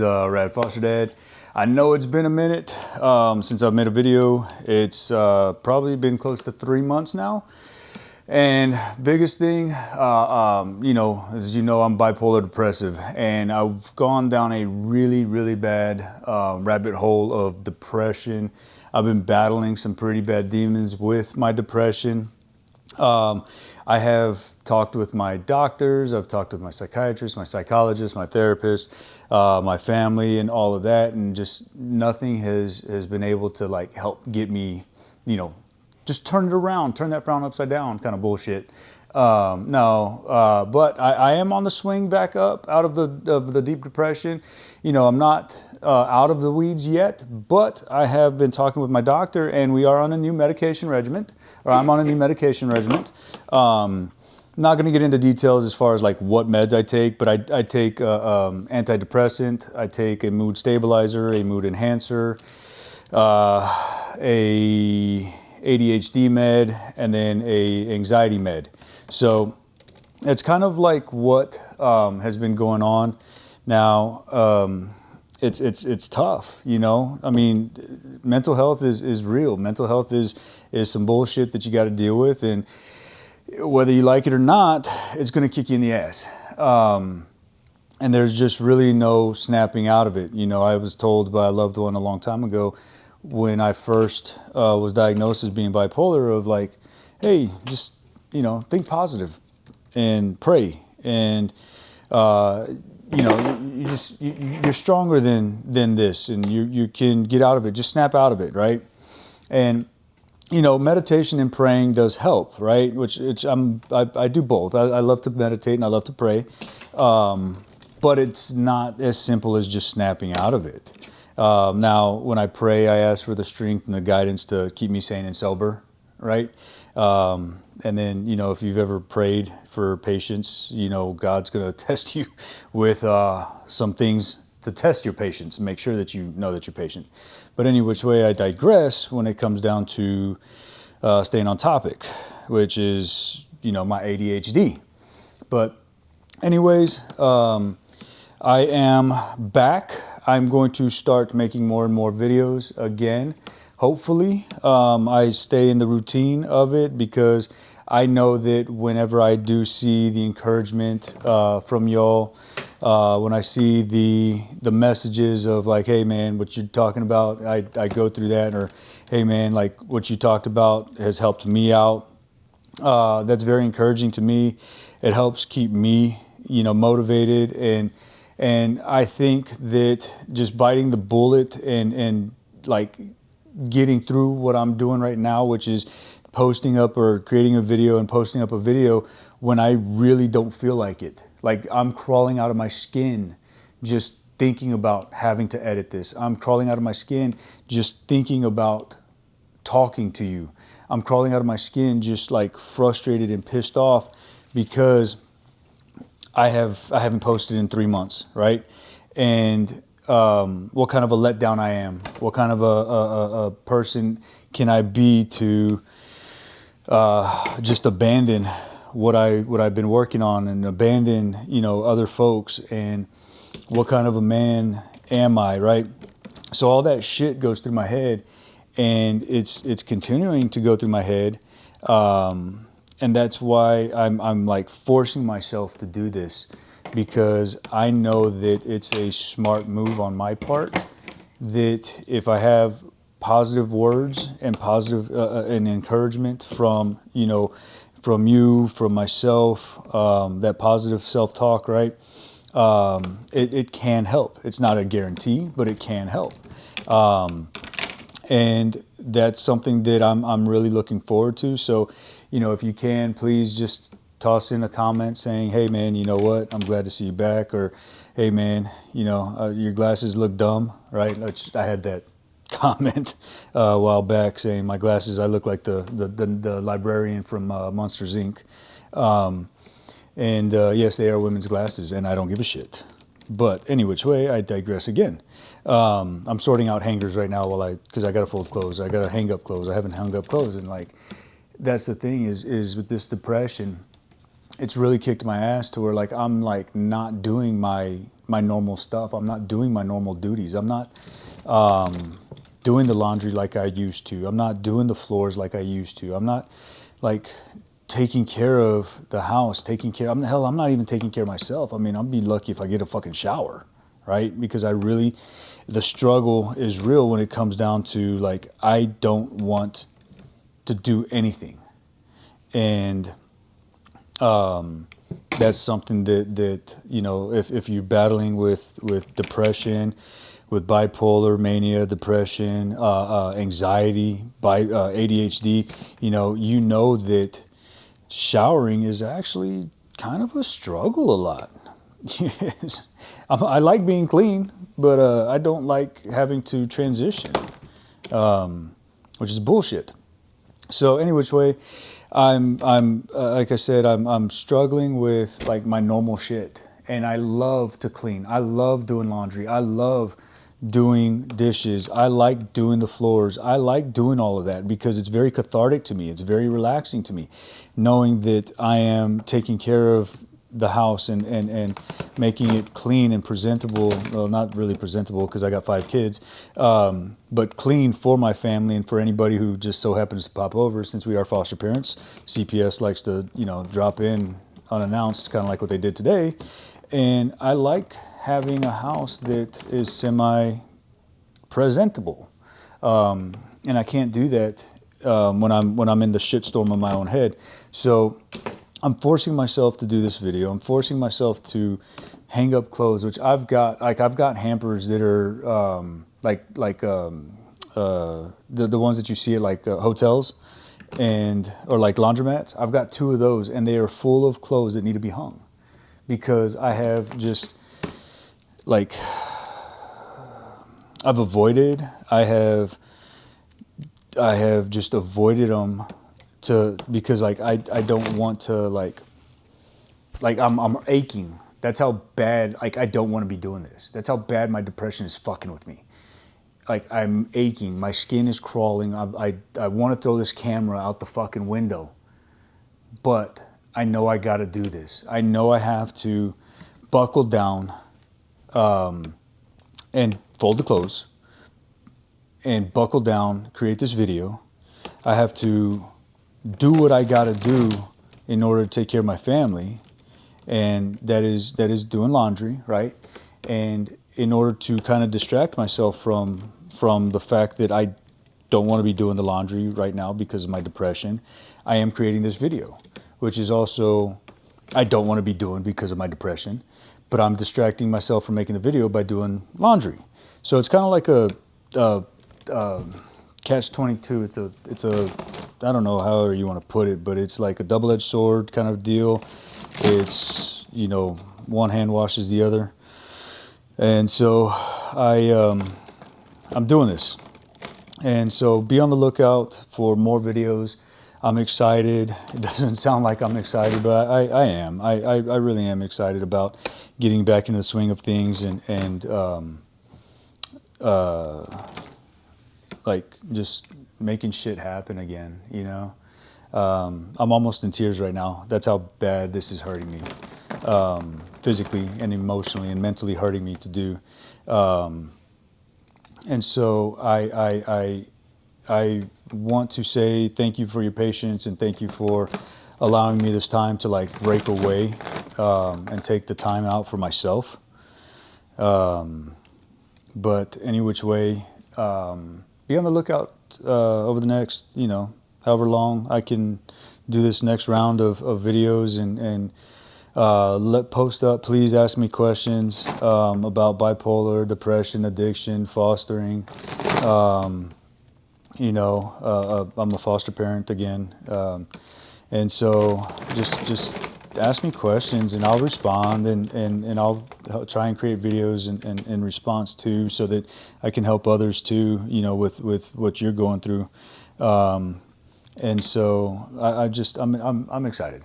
Rad Foster Dad. I know it's been a minute since I've made a video. It's probably been close to 3 months now. And biggest thing, as you know, I'm bipolar depressive, and I've gone down a really bad rabbit hole of depression. I've been battling some pretty bad demons with my depression. I have talked with my doctors, I've talked with my psychiatrist, my psychologist, my therapist, my family, and all of that, and just nothing has been able to like help get me, just turn it around, turn that frown upside down kind of bullshit. But I am on the swing back up out of the deep depression. I'm not out of the weeds yet, but I have been talking with my doctor, and we are on a new medication regimen, or I'm on a new medication regimen. I'm not going to get into details as far as like what meds I take, but I take antidepressant, I take a mood stabilizer, a mood enhancer, a ADHD med, and then a anxiety med. So it's kind of like what has been going on now. It's tough, I mean, mental health is real. Mental health is some bullshit that you got to deal with, and whether you like it or not, it's going to kick you in the ass. And there's just really no snapping out of it. I was told by a loved one a long time ago, when I first was diagnosed as being bipolar, of like, hey, just think positive and pray, and you're stronger than this, and you can get out of it. Just snap out of it, right? And meditation and praying does help, right? I do both. I love to meditate and I love to pray, but it's not as simple as just snapping out of it. Now, when I pray, I ask for the strength and the guidance to keep me sane and sober, right? And then, if you've ever prayed for patience, God's going to test you with some things to test your patience and make sure that you know that you're patient. But any which way, I digress when it comes down to staying on topic, which is, my ADHD. But anyways, I am back. I'm going to start making more and more videos again. Hopefully, I stay in the routine of it, because I know that whenever I do see the encouragement from y'all, when I see the messages of like, hey man, what you're talking about, I go through that, or hey man, like what you talked about has helped me out. That's very encouraging to me. It helps keep me, motivated, and I think that just biting the bullet and like getting through what I'm doing right now, which is posting up or creating a video and posting up a video when I really don't feel like it. Like I'm crawling out of my skin just thinking about having to edit this. I'm crawling out of my skin just thinking about talking to you. I'm crawling out of my skin just like frustrated and pissed off because I haven't posted in 3 months, right? And what kind of a letdown I am, what kind of a person can I be to just abandon what I've been working on, and abandon other folks, and what kind of a man am I, right? So all that shit goes through my head, and it's continuing to go through my head, and that's why I'm like forcing myself to do this, because I know that it's a smart move on my part, that if I have positive words and positive and encouragement from from you, from myself, that positive self-talk, right? It can help. It's not a guarantee, but it can help. And that's something that I'm really looking forward to. So, if you can, please just toss in a comment saying, hey man, you know what? I'm glad to see you back. Or, hey man, your glasses look dumb, right? I had that comment a while back saying my glasses, I look like the librarian from Monsters Inc. Yes, they are women's glasses, and I don't give a shit. But any which way, I digress again. I'm sorting out hangers right now because I got to fold clothes. I got to hang up clothes. I haven't hung up clothes, and like that's the thing is with this depression, it's really kicked my ass to where like I'm like not doing my my normal stuff. I'm not doing my normal duties. I'm not doing the laundry like I used to. I'm not doing the floors like I used to. I'm not like taking care of the house, hell, I'm not even taking care of myself. I mean, I'll be lucky if I get a fucking shower, right? Because the struggle is real when it comes down to like, I don't want to do anything. And that's something that you know, if you're battling with depression, with bipolar, mania, depression, anxiety, ADHD, you know that showering is actually kind of a struggle a lot. Yes. I like being clean, but I don't like having to transition, which is bullshit. So any which way, I'm like I said, I'm struggling with like my normal shit, and I love to clean. I love doing laundry. I love doing dishes. I like doing the floors. I like doing all of that because it's very cathartic to me. It's very relaxing to me, knowing that I am taking care of the house and making it clean and presentable. Well, not really presentable because I got 5 kids, but clean for my family and for anybody who just so happens to pop over. Since we are foster parents, CPS likes to, drop in unannounced, kind of like what they did today. And I like having a house that is semi-presentable, and I can't do that when I'm in the shitstorm of my own head. So I'm forcing myself to do this video. I'm forcing myself to hang up clothes, which I've got hampers that are the ones that you see at like hotels or like laundromats. I've got 2 of those, and they are full of clothes that need to be hung because I have just like I have just avoided them because like I don't want to like I'm aching. That's how bad, like I don't want to be doing this. That's how bad my depression is fucking with me. Like I'm aching. My skin is crawling. I want to throw this camera out the fucking window. But I know I got to do this. I know I have to buckle down and fold the clothes and buckle down, create this video. I have to do what I got to do in order to take care of my family, and that is doing laundry, right? And in order to kind of distract myself from the fact that I don't want to be doing the laundry right now because of my depression, I am creating this video, which is also I don't want to be doing because of my depression, but I'm distracting myself from making the video by doing laundry. So it's kind of like a catch-22. It's a I don't know however you want to put it, but it's like a double-edged sword kind of deal. It's, one hand washes the other. And so I'm doing this. And so be on the lookout for more videos. I'm excited. It doesn't sound like I'm excited, but I am. I really am excited about getting back into the swing of things and like just making shit happen again, I'm almost in tears right now. That's how bad this is hurting me, physically and emotionally and mentally hurting me to do. And so I want to say thank you for your patience and thank you for allowing me this time to like break away and take the time out for myself. But any which way, be on the lookout over the next, however long I can do this next round of videos and post up. Please ask me questions about bipolar, depression, addiction, fostering. I'm a foster parent again, and so just ask me questions and I'll respond and I'll try and create videos in response to, so that I can help others too, with what you're going through. And so I'm excited.